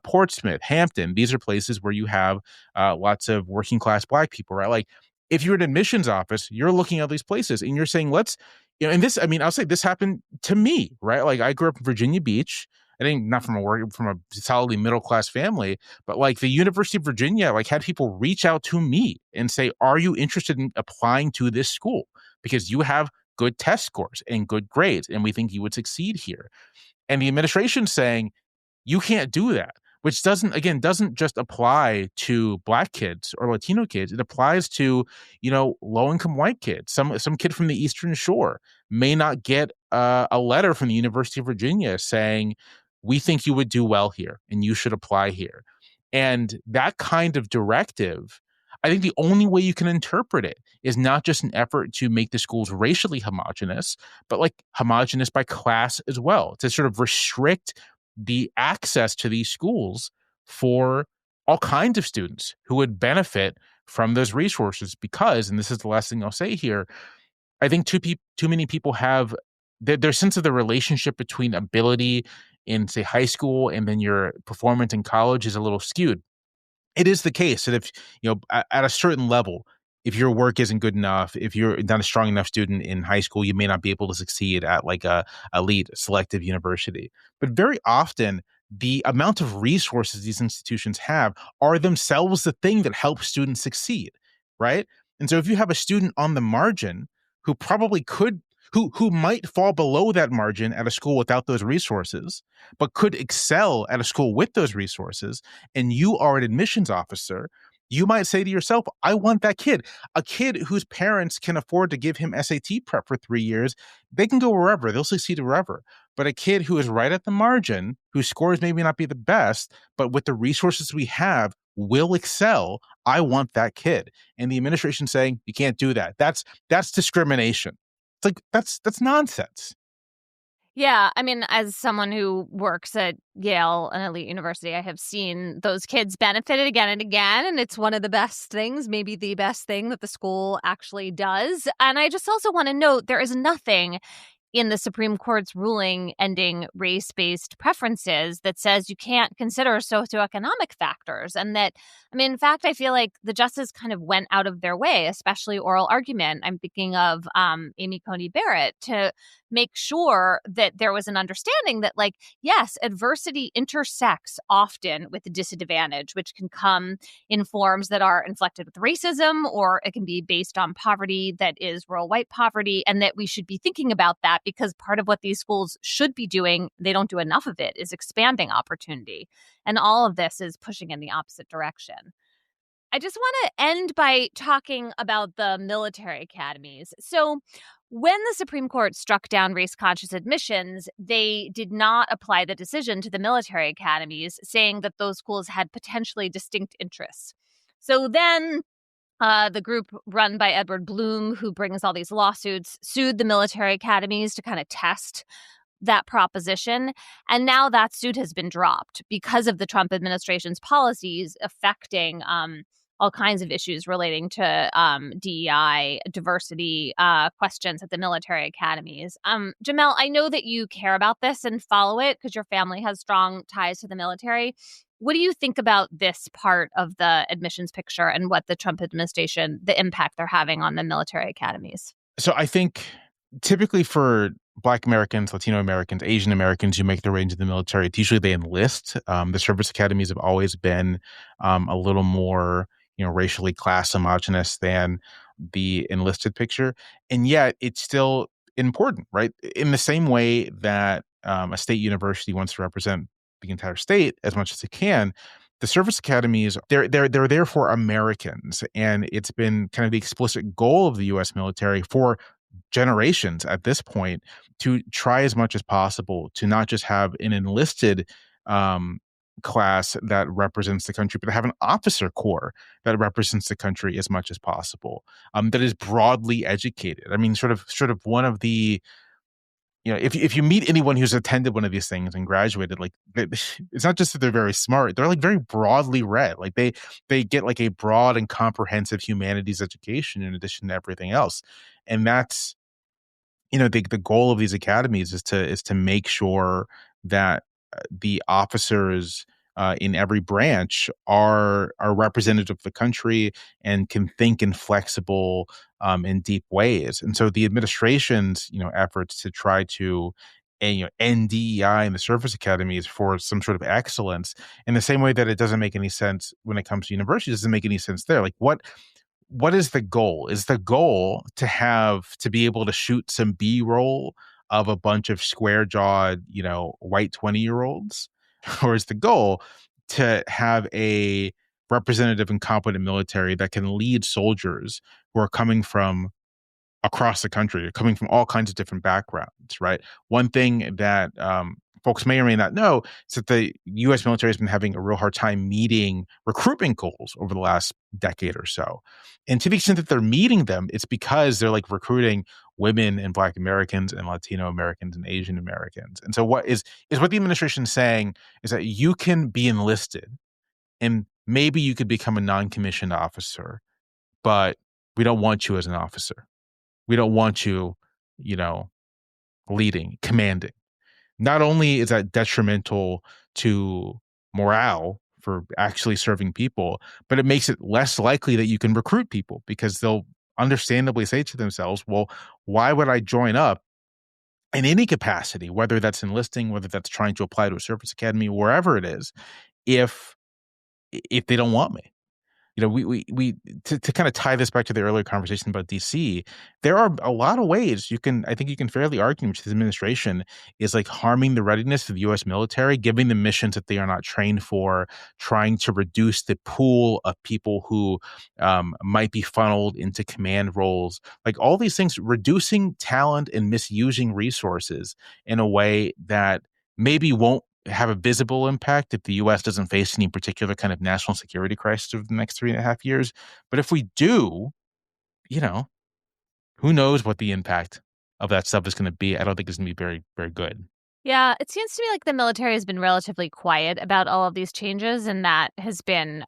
[SPEAKER 3] Portsmouth, Hampton, these are places where you have lots of working class Black people, right? Like if you're an admissions office, you're looking at these places and you're saying, and this, I'll say this happened to me, right? Like I grew up in Virginia Beach. I think not from a solidly middle class family, but like the University of Virginia, like had people reach out to me and say, "Are you interested in applying to this school? Because you have good test scores and good grades, and we think you would succeed here." And the administration's saying, you can't do that, which doesn't just apply to Black kids or Latino kids. It applies to, low-income white kids. Some kid from the Eastern Shore may not get a letter from the University of Virginia saying, we think you would do well here and you should apply here. And that kind of directive, I think the only way you can interpret it is not just an effort to make the schools racially homogenous, but like homogenous by class as well, to sort of restrict the access to these schools for all kinds of students who would benefit from those resources. Because, and this is the last thing I'll say here, I think too many people have their sense of the relationship between ability in, say, high school and then your performance in college is a little skewed. It is the case that if, at a certain level, if your work isn't good enough, if you're not a strong enough student in high school, you may not be able to succeed at like a elite selective university. But very often, the amount of resources these institutions have are themselves the thing that helps students succeed, right? And so if you have a student on the margin who probably who might fall below that margin at a school without those resources, but could excel at a school with those resources, and you are an admissions officer, you might say to yourself, I want that kid. A kid whose parents can afford to give him SAT prep for 3 years, they can go wherever, they'll succeed wherever. But a kid who is right at the margin, whose scores maybe not be the best, but with the resources we have, will excel. I want that kid. And the administration saying, you can't do that. That's discrimination. It's like, that's nonsense.
[SPEAKER 1] Yeah, I mean, as someone who works at Yale, an elite university, I have seen those kids benefited again and again. And it's one of the best things, maybe the best thing that the school actually does. And I just also want to note there is nothing in the Supreme Court's ruling ending race-based preferences that says you can't consider socioeconomic factors. And that, I mean, in fact, I feel like the justices kind of went out of their way, especially oral argument. I'm thinking of Amy Coney Barrett, to make sure that there was an understanding that, like, yes, adversity intersects often with disadvantage, which can come in forms that are inflected with racism, or it can be based on poverty that is rural white poverty, and that we should be thinking about that because part of what these schools should be doing, they don't do enough of it, is expanding opportunity. And all of this is pushing in the opposite direction. I just want to end by talking about the military academies. So when the Supreme Court struck down race-conscious admissions, they did not apply the decision to the military academies, saying that those schools had potentially distinct interests. So then the group run by Edward Bloom, who brings all these lawsuits, sued the military academies to kind of test that proposition. And now that suit has been dropped because of the Trump administration's policies affecting all kinds of issues relating to DEI, diversity questions at the military academies. Jamel, I know that you care about this and follow it because your family has strong ties to the military. What do you think about this part of the admissions picture and what the Trump administration, the impact they're having on the military academies?
[SPEAKER 3] So I think typically for Black Americans, Latino Americans, Asian Americans who make their way into the military, it's usually they enlist. The service academies have always been a little more, racially class homogenous than the enlisted picture. And yet it's still important, right? In the same way that a state university wants to represent the entire state as much as it can, the service academies, they're there for Americans. And it's been kind of the explicit goal of the U.S. military for generations at this point to try as much as possible to not just have an enlisted class that represents the country, but to have an officer corps that represents the country as much as possible, that is broadly educated. I mean, sort of one of the, if you meet anyone who's attended one of these things and graduated, like it's not just that they're very smart, they're like very broadly read. Like they get like a broad and comprehensive humanities education in addition to everything else. And that's, the goal of these academies is to make sure that the officers in every branch are representative of the country and can think in flexible and deep ways. And so the administration's efforts to try to end DEI in the service academies for some sort of excellence, in the same way that it doesn't make any sense when it comes to universities, doesn't make any sense there. Like what is the goal? Is the goal to be able to shoot some B-roll of a bunch of square-jawed, white 20-year-olds? Or is the goal to have a representative and competent military that can lead soldiers who are coming from across the country, coming from all kinds of different backgrounds, right? One thing that folks may or may not know is that the U.S. military has been having a real hard time meeting recruitment goals over the last decade or so. And to the extent that they're meeting them, it's because they're like recruiting women and Black Americans and Latino Americans and Asian Americans. And so what the administration is saying is that you can be enlisted and maybe you could become a non-commissioned officer, but we don't want you as an officer. We don't want you, leading, commanding. Not only is that detrimental to morale for actually serving people, but it makes it less likely that you can recruit people because they'll understandably say to themselves, well, why would I join up in any capacity, whether that's enlisting, whether that's trying to apply to a service academy, wherever it is, if they don't want me? We to kind of tie this back to the earlier conversation about DC, there are a lot of ways I think you can fairly argue which this administration is like harming the readiness of the U.S. military, giving them missions that they are not trained for, trying to reduce the pool of people who might be funneled into command roles, like all these things, reducing talent and misusing resources in a way that maybe won't have a visible impact if the U.S. doesn't face any particular kind of national security crisis over the next 3.5 years. But if we do, you know, who knows what the impact of that stuff is going to be? I don't think it's going to be very, very good.
[SPEAKER 1] Yeah, it seems to me like the military has been relatively quiet about all of these changes, and that has been,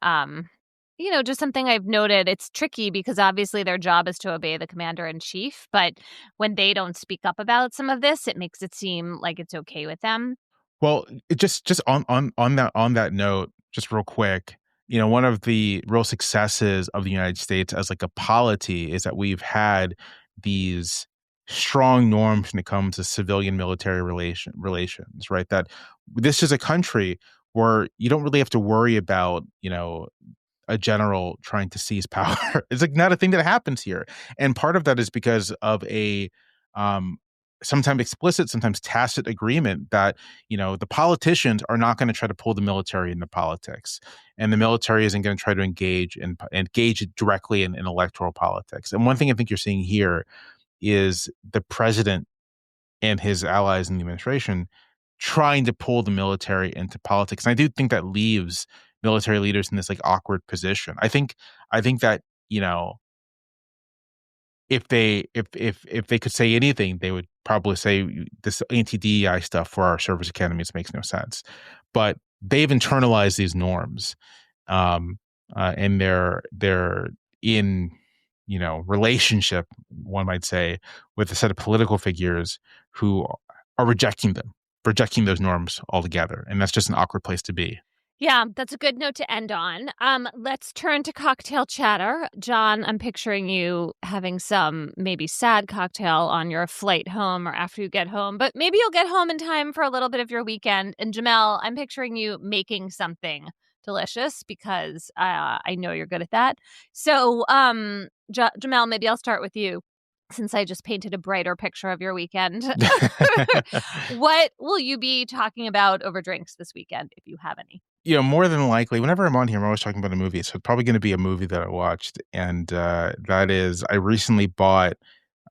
[SPEAKER 1] just something I've noted. It's tricky because obviously their job is to obey the commander in chief, but when they don't speak up about some of this, it makes it seem like it's okay with them.
[SPEAKER 3] Well, it just on that note, just real quick, one of the real successes of the United States as like a polity is that we've had these strong norms when it comes to civilian military relations, right? That this is a country where you don't really have to worry about, a general trying to seize power. It's like not a thing that happens here. And part of that is because of a um sometimes explicit, sometimes tacit agreement that, the politicians are not going to try to pull the military into politics. And the military isn't going to try to engage directly in electoral politics. And one thing I think you're seeing here is the president and his allies in the administration trying to pull the military into politics. And I do think that leaves military leaders in this like awkward position. I think that, if they could say anything, they would probably say this anti-DEI stuff for our service academies makes no sense. But they've internalized these norms, and they're in relationship, one might say, with a set of political figures who are rejecting those norms altogether, and that's just an awkward place to be.
[SPEAKER 1] Yeah, that's a good note to end on. Let's turn to cocktail chatter. John, I'm picturing you having some maybe sad cocktail on your flight home or after you get home, but maybe you'll get home in time for a little bit of your weekend. And Jamel, I'm picturing you making something delicious because I know you're good at that. So, Jamel, maybe I'll start with you since I just painted a brighter picture of your weekend. What will you be talking about over drinks this weekend, if you have any?
[SPEAKER 3] More than likely, whenever I'm on here, I'm always talking about a movie. So it's probably going to be a movie that I watched. And that is, I recently bought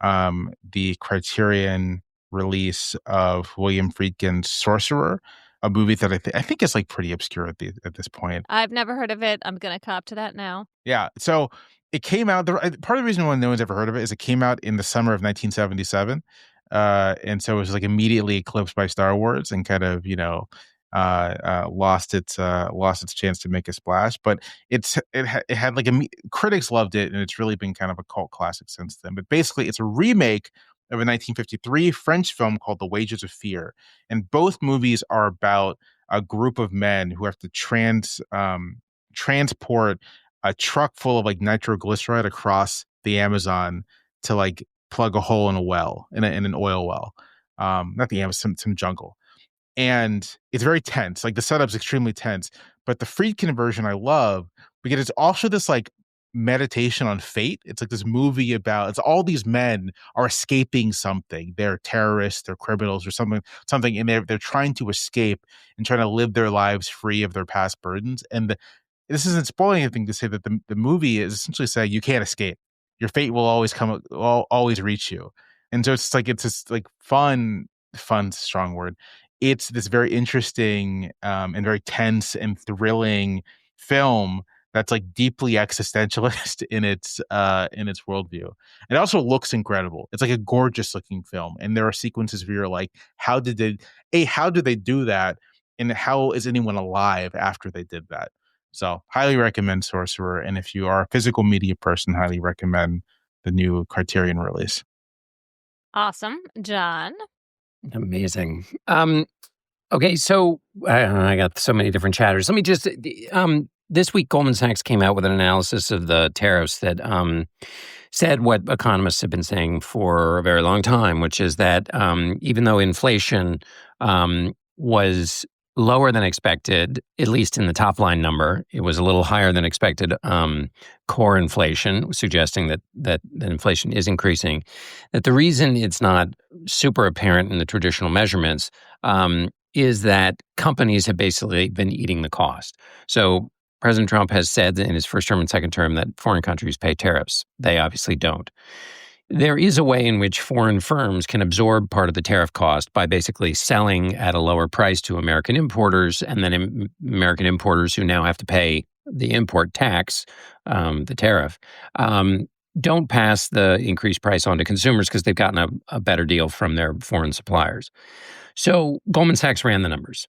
[SPEAKER 3] the Criterion release of William Friedkin's Sorcerer, a movie that I think is like pretty obscure at this point.
[SPEAKER 1] I've never heard of it. I'm going to cop to that now.
[SPEAKER 3] Yeah. So it came out. Part of the reason why no one's ever heard of it is it came out in the summer of 1977. And so it was like immediately eclipsed by Star Wars and kind of, lost its chance to make a splash. But it had like critics loved it, and it's really been kind of a cult classic since then. But basically, it's a remake of a 1953 French film called The Wages of Fear, and both movies are about a group of men who have to transport a truck full of like nitroglyceride across the Amazon to like plug a hole in a well in an oil well, not the Amazon, some jungle. And it's very tense. Like the setup's extremely tense. But the Friedkin version I love because it's also this like meditation on fate. It's like this movie about it's all these men are escaping something. They're terrorists, they're criminals or something, and they're trying to escape and trying to live their lives free of their past burdens. And this isn't spoiling anything to say that the movie is essentially saying you can't escape. Your fate will always reach you. And so it's this like fun, strong word. It's this very interesting and very tense and thrilling film that's like deeply existentialist in its worldview. It also looks incredible. It's like a gorgeous looking film, and there are sequences where you're like, how did they do that, and how is anyone alive after they did that? So, highly recommend Sorcerer, and if you are a physical media person, highly recommend the new Criterion release.
[SPEAKER 1] Awesome, John.
[SPEAKER 2] Amazing. Okay, so I got so many different chatters. Let me just this week, Goldman Sachs came out with an analysis of the tariffs that said what economists have been saying for a very long time, which is that even though inflation was lower than expected, at least in the top line number, it was a little higher than expected core inflation, suggesting that inflation is increasing. That the reason it's not super apparent in the traditional measurements is that companies have basically been eating the cost. So President Trump has said in his first term and second term that foreign countries pay tariffs. They obviously don't. There is a way in which foreign firms can absorb part of the tariff cost by basically selling at a lower price to American importers, and then American importers who now have to pay the import tax, the tariff, don't pass the increased price on to consumers because they've gotten a better deal from their foreign suppliers. So Goldman Sachs ran the numbers.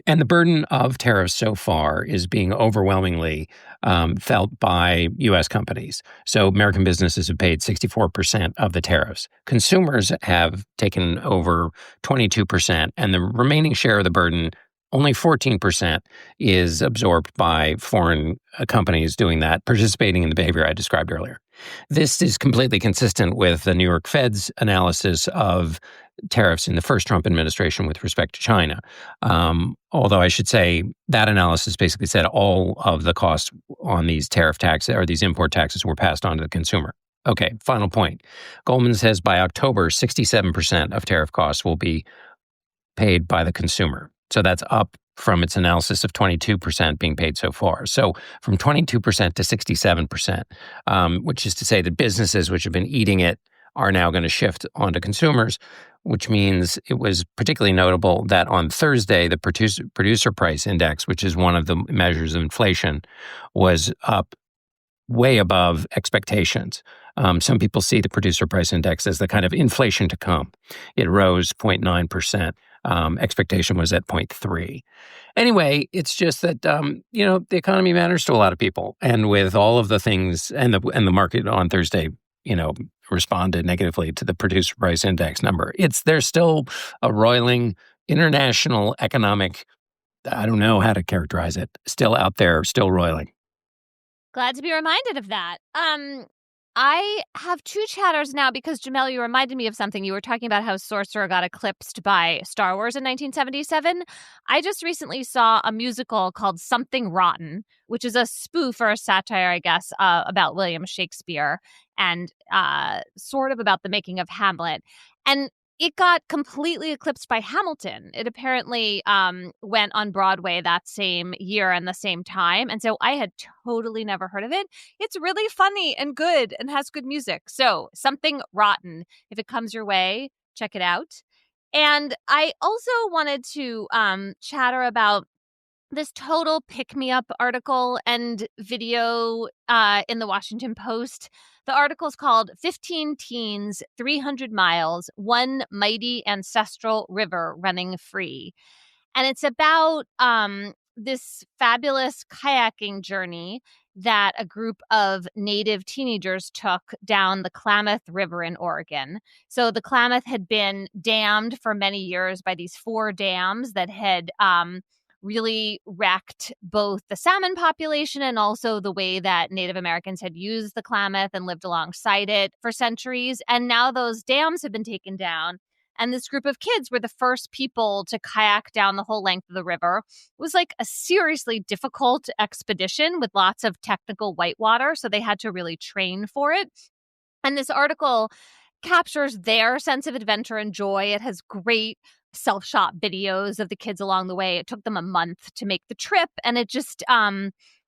[SPEAKER 2] And the burden of tariffs so far is being overwhelmingly felt by U.S. companies. So American businesses have paid 64% of the tariffs. Consumers have taken over 22%, and the remaining share of the burden, only 14%, is absorbed by foreign companies doing that, participating in the behavior I described earlier. This is completely consistent with the New York Fed's analysis of tariffs in the first Trump administration with respect to China. Although I should say that analysis basically said all of the costs on these tariff taxes or these import taxes were passed on to the consumer. Okay, final point. Goldman says by October, 67% of tariff costs will be paid by the consumer. So that's up from its analysis of 22% being paid so far. So from 22% to 67%, which is to say that businesses which have been eating it are now going to shift onto consumers, which means it was particularly notable that on Thursday, the producer price index, which is one of the measures of inflation, was up way above expectations. Some people see the producer price index as the kind of inflation to come. It rose 0.9%. Expectation was at 0.3. Anyway, it's just that, the economy matters to a lot of people. And with all of the things and the market on Thursday, responded negatively to the producer price index number. There's still a roiling international economic, I don't know how to characterize it, still out there, still roiling.
[SPEAKER 1] Glad to be reminded of that. I have two chatters now because, Jamel, you reminded me of something. You were talking about how Sorcerer got eclipsed by Star Wars in 1977. I just recently saw a musical called Something Rotten, which is a spoof or a satire, I guess, about William Shakespeare and sort of about the making of Hamlet. And it got completely eclipsed by Hamilton. It apparently went on Broadway that same year and the same time. And so I had totally never heard of it. It's really funny and good and has good music. So Something Rotten, if it comes your way, check it out. And I also wanted to chatter about this total pick-me-up article and video in the Washington Post. The article is called 15 Teens, 300 Miles, One Mighty Ancestral River Running Free. And it's about this fabulous kayaking journey that a group of Native teenagers took down the Klamath River in Oregon. So the Klamath had been dammed for many years by these 4 dams that had really wrecked both the salmon population and also the way that Native Americans had used the Klamath and lived alongside it for centuries. And now those dams have been taken down. And this group of kids were the first people to kayak down the whole length of the river. It was like a seriously difficult expedition with lots of technical whitewater, so they had to really train for it. And this article captures their sense of adventure and joy. It has great self-shot videos of the kids along the way. It took them a month to make the trip, and it just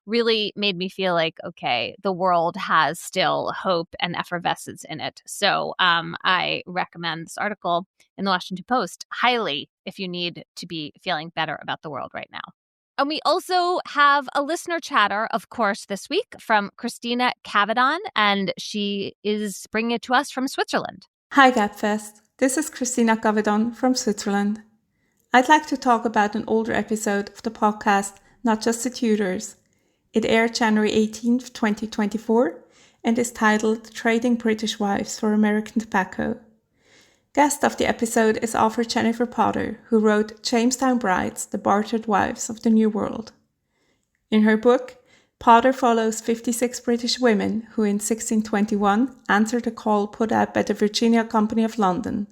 [SPEAKER 1] really made me feel like, okay, the world has still hope and effervescence in it. So I recommend this article in the Washington Post highly if you need to be feeling better about the world right now. And we also have a listener chatter, of course, this week from Christina Cavadon, and she is bringing it to us from Switzerland.
[SPEAKER 8] Hi, Gabfest. This is Christina Cavadon from Switzerland. I'd like to talk about an older episode of the podcast, Not Just the Tudors. It aired January 18th, 2024, and is titled Trading British Wives for American Tobacco. Guest of the episode is author Jennifer Potter, who wrote Jamestown Brides, The Bartered Wives of the New World. In her book, Potter follows 56 British women who in 1621 answered a call put out by the Virginia Company of London.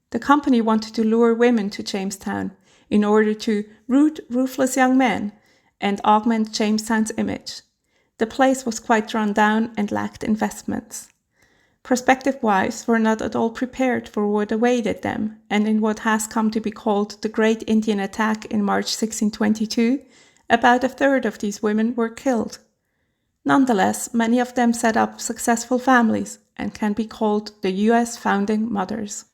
[SPEAKER 8] The company wanted to lure women to Jamestown in order to root ruthless young men and augment Jamestown's image. The place was quite run down and lacked investments. Prospective wives were not at all prepared for what awaited them, and in what has come to be called the Great Indian Attack in March 1622, about a third of these women were killed. Nonetheless, many of them set up successful families and can be called the US Founding Mothers.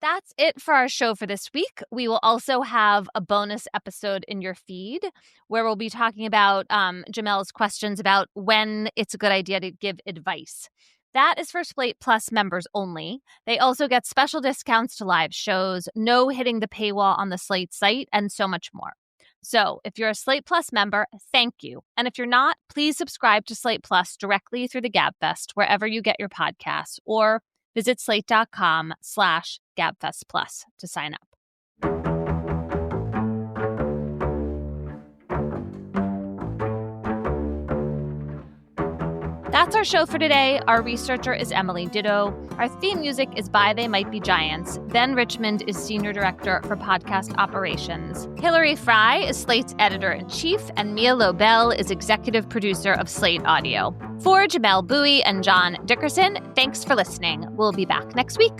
[SPEAKER 1] That's it for our show for this week. We will also have a bonus episode in your feed where we'll be talking about Jamel's questions about when it's a good idea to give advice. That is for Slate Plus members only. They also get special discounts to live shows, no hitting the paywall on the Slate site, and so much more. So if you're a Slate Plus member, thank you. And if you're not, please subscribe to Slate Plus directly through the Gabfest, wherever you get your podcasts, or visit slate.com/Gabfest Plus to sign up. That's our show for today. Our researcher is Emily Ditto. Our theme music is by They Might Be Giants. Ben Richmond is Senior Director for Podcast Operations. Hillary Fry is Slate's Editor-in-Chief, and Mia Lobel is Executive Producer of Slate Audio. For Jamel Bowie and John Dickerson, thanks for listening. We'll be back next week.